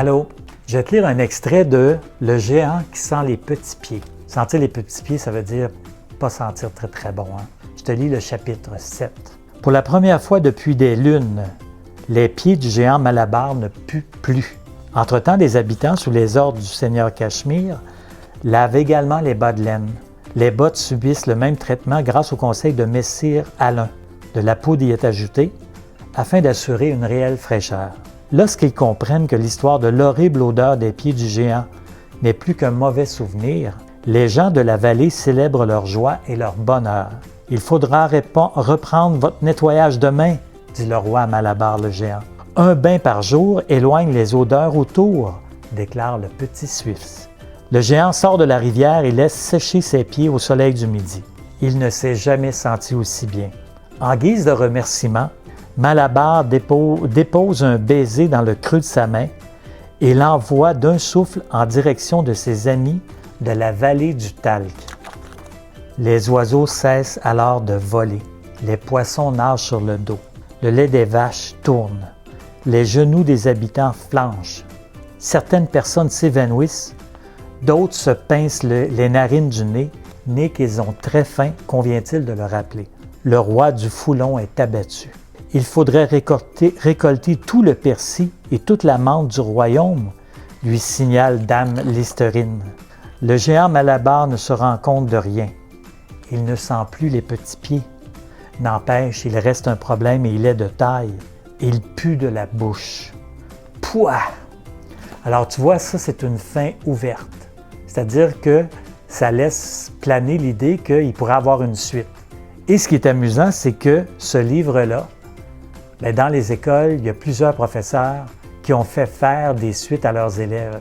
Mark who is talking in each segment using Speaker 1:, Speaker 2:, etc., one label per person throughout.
Speaker 1: Allô, je vais te lire un extrait de Le géant qui sent les petits pieds. Sentir les petits pieds, ça veut dire pas sentir très très bon. Je te lis le chapitre 7. Pour la première fois depuis des lunes, les pieds du géant Malabar ne puent plus. Entre-temps, les habitants, sous les ordres du seigneur Cachemire, lavent également les bas de laine. Les bottes subissent le même traitement grâce au conseil de Messire Alain. De la poudre y est ajoutée afin d'assurer une réelle fraîcheur. Lorsqu'ils comprennent que l'histoire de l'horrible odeur des pieds du géant n'est plus qu'un mauvais souvenir, les gens de la vallée célèbrent leur joie et leur bonheur. « Il faudra reprendre votre nettoyage demain, » dit le roi à Malabar le géant. « Un bain par jour éloigne les odeurs autour, » déclare le petit Suifs. Le géant sort de la rivière et laisse sécher ses pieds au soleil du midi. Il ne s'est jamais senti aussi bien. En guise de remerciement, Malabar dépose un baiser dans le creux de sa main et l'envoie d'un souffle en direction de ses amis de la vallée du Talc. Les oiseaux cessent alors de voler, les poissons nagent sur le dos, le lait des vaches tourne, les genoux des habitants flanchent. Certaines personnes s'évanouissent, d'autres se pincent les narines du nez qu'ils ont très faim, convient-il de le rappeler. Le roi du Foulon est abattu. Il faudrait récolter tout le persil et toute la menthe du royaume, lui signale Dame Listerine. Le géant Malabar ne se rend compte de rien. Il ne sent plus les petits pieds. N'empêche, il reste un problème et il est de taille. Il pue de la bouche. Pouah! Alors tu vois, ça c'est une fin ouverte. C'est-à-dire que ça laisse planer l'idée qu'il pourrait avoir une suite. Et ce qui est amusant, c'est que ce livre-là, dans les écoles, il y a plusieurs professeurs qui ont fait faire des suites à leurs élèves.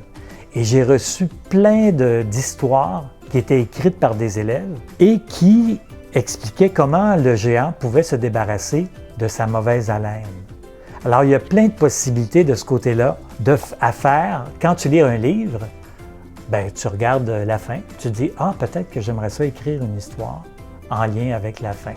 Speaker 1: Et j'ai reçu plein d'histoires qui étaient écrites par des élèves et qui expliquaient comment le géant pouvait se débarrasser de sa mauvaise haleine. Alors, il y a plein de possibilités de ce côté-là à faire. Quand tu lis un livre, tu regardes la fin, tu te dis « Ah, peut-être que j'aimerais ça écrire une histoire en lien avec la fin. »